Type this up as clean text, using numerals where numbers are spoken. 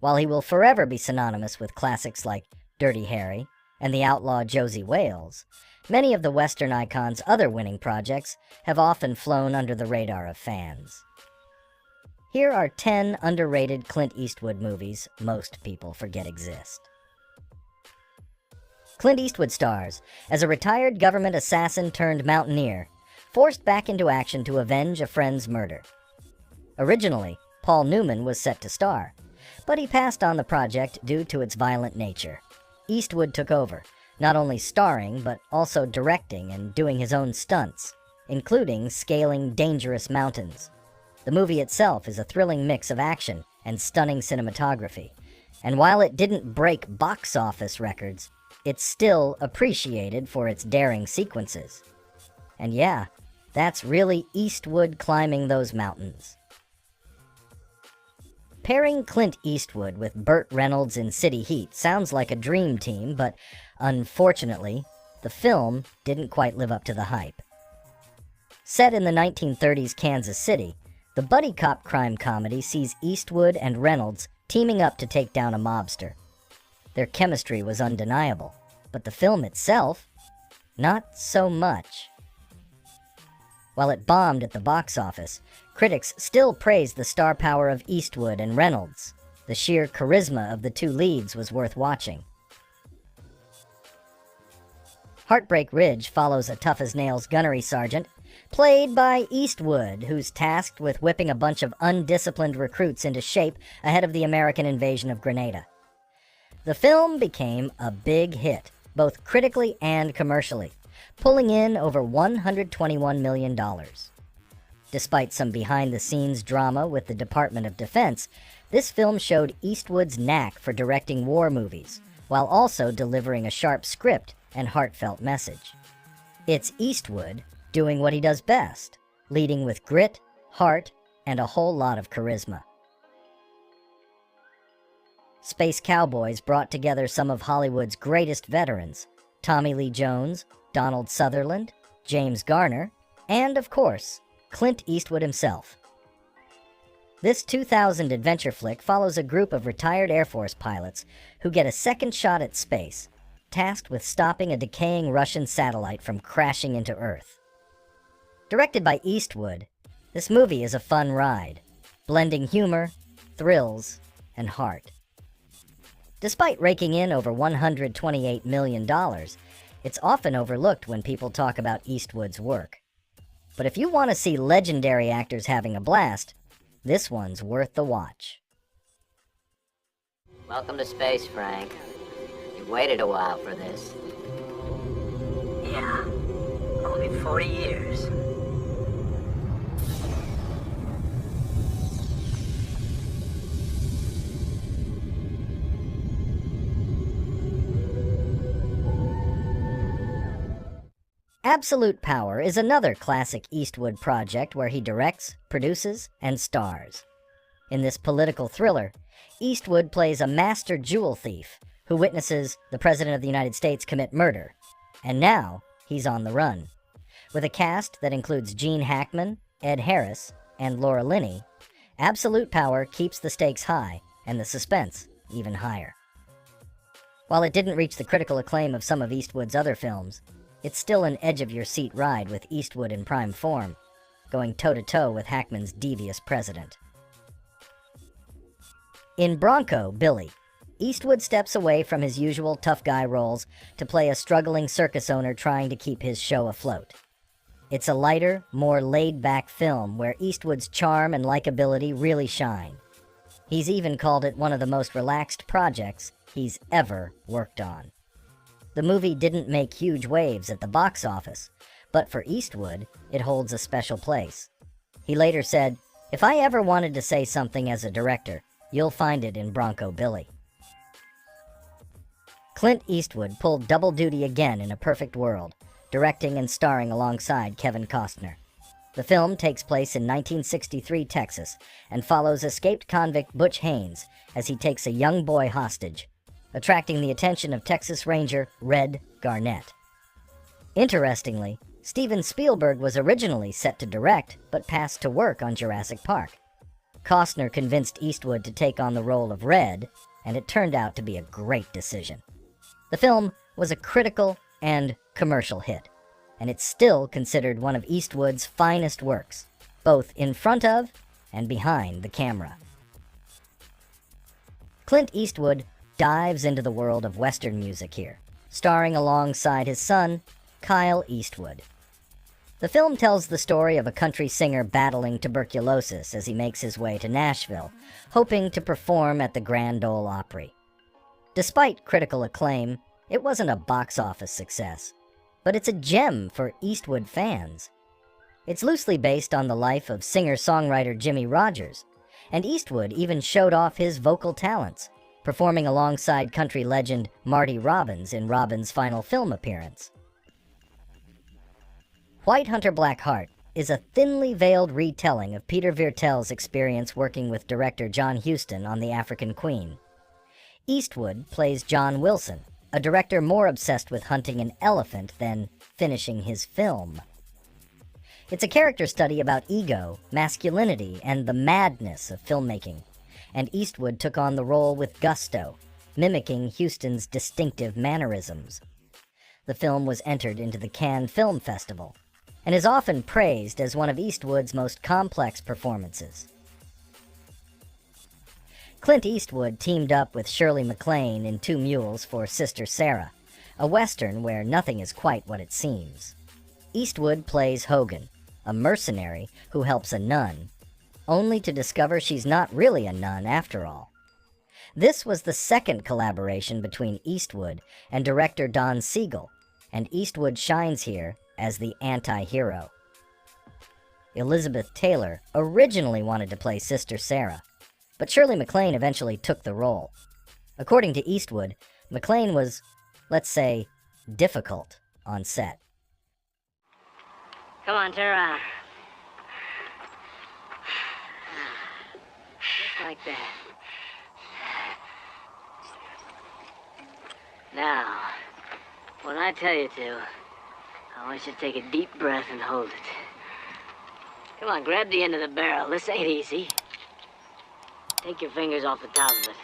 While he will forever be synonymous with classics like Dirty Harry and the outlaw Josie Wales, many of the Western icon's other winning projects have often flown under the radar of fans. Here are 10 underrated Clint Eastwood movies most people forget exist. Clint Eastwood stars as a retired government assassin turned mountaineer, forced back into action to avenge a friend's murder. Originally, Paul Newman was set to star, but he passed on the project due to its violent nature. Eastwood took over, not only starring, but also directing and doing his own stunts, including scaling dangerous mountains. The movie itself is a thrilling mix of action and stunning cinematography, and while it didn't break box office records, it's still appreciated for its daring sequences. And yeah, that's really Eastwood climbing those mountains. Pairing Clint Eastwood with Burt Reynolds in City Heat sounds like a dream team, but unfortunately, the film didn't quite live up to the hype. Set in the 1930s Kansas City, the buddy cop crime comedy sees Eastwood and Reynolds teaming up to take down a mobster. Their chemistry was undeniable, but the film itself, not so much. While it bombed at the box office, critics still praised the star power of Eastwood and Reynolds. The sheer charisma of the two leads was worth watching. Heartbreak Ridge follows a tough-as-nails gunnery sergeant, played by Eastwood, who's tasked with whipping a bunch of undisciplined recruits into shape ahead of the American invasion of Grenada. The film became a big hit, both critically and commercially, pulling in over $121 million. Despite some behind-the-scenes drama with the Department of Defense, this film showed Eastwood's knack for directing war movies, while also delivering a sharp script and heartfelt message. It's Eastwood doing what he does best, leading with grit, heart, and a whole lot of charisma. Space Cowboys brought together some of Hollywood's greatest veterans: Tommy Lee Jones, Donald Sutherland, James Garner, and, of course, Clint Eastwood himself. This 2000 adventure flick follows a group of retired Air Force pilots who get a second shot at space, tasked with stopping a decaying Russian satellite from crashing into Earth. Directed by Eastwood, this movie is a fun ride, blending humor, thrills, and heart. Despite raking in over $128 million, it's often overlooked when people talk about Eastwood's work. But if you want to see legendary actors having a blast, this one's worth the watch. Welcome to space, Frank. You waited a while for this. Yeah, only 40 years. Absolute Power is another classic Eastwood project where he directs, produces, and stars. In this political thriller, Eastwood plays a master jewel thief who witnesses the President of the United States commit murder, and now he's on the run. With a cast that includes Gene Hackman, Ed Harris, and Laura Linney, Absolute Power keeps the stakes high and the suspense even higher. While it didn't reach the critical acclaim of some of Eastwood's other films, it's still an edge-of-your-seat ride with Eastwood in prime form, going toe-to-toe with Hackman's devious president. In Bronco, Billy, Eastwood steps away from his usual tough guy roles to play a struggling circus owner trying to keep his show afloat. It's a lighter, more laid-back film where Eastwood's charm and likability really shine. He's even called it one of the most relaxed projects he's ever worked on. The movie didn't make huge waves at the box office, but for Eastwood, it holds a special place. He later said, "If I ever wanted to say something as a director, you'll find it in Bronco Billy." Clint Eastwood pulled double duty again in A Perfect World, directing and starring alongside Kevin Costner. The film takes place in 1963 Texas and follows escaped convict Butch Haynes as he takes a young boy hostage, attracting the attention of Texas Ranger Red Garnett. Interestingly, Steven Spielberg was originally set to direct, but passed to work on Jurassic Park. Costner convinced Eastwood to take on the role of Red, and it turned out to be a great decision. The film was a critical and commercial hit, and it's still considered one of Eastwood's finest works, both in front of and behind the camera. Clint Eastwood dives into the world of Western music here, starring alongside his son, Kyle Eastwood. The film tells the story of a country singer battling tuberculosis as he makes his way to Nashville, hoping to perform at the Grand Ole Opry. Despite critical acclaim, it wasn't a box office success, but it's a gem for Eastwood fans. It's loosely based on the life of singer-songwriter Jimmie Rodgers, and Eastwood even showed off his vocal talents, performing alongside country legend Marty Robbins in Robbins' final film appearance. White Hunter Black Heart is a thinly veiled retelling of Peter Viertel's experience working with director John Huston on The African Queen. Eastwood plays John Wilson, a director more obsessed with hunting an elephant than finishing his film. It's a character study about ego, masculinity, and the madness of filmmaking, and Eastwood took on the role with gusto, mimicking Huston's distinctive mannerisms. The film was entered into the Cannes Film Festival, and is often praised as one of Eastwood's most complex performances. Clint Eastwood teamed up with Shirley MacLaine in Two Mules for Sister Sarah, a western where nothing is quite what it seems. Eastwood plays Hogan, a mercenary who helps a nun, only to discover she's not really a nun after all. This was the second collaboration between Eastwood and director Don Siegel, and Eastwood shines here as the anti-hero. Elizabeth Taylor originally wanted to play Sister Sarah, but Shirley MacLaine eventually took the role. According to Eastwood, MacLaine was, let's say, difficult on set. Come on, turn around. Just like that. Now, when I tell you to, I want you to take a deep breath and hold it. Come on, grab the end of the barrel. This ain't easy. Take your fingers off the top of it.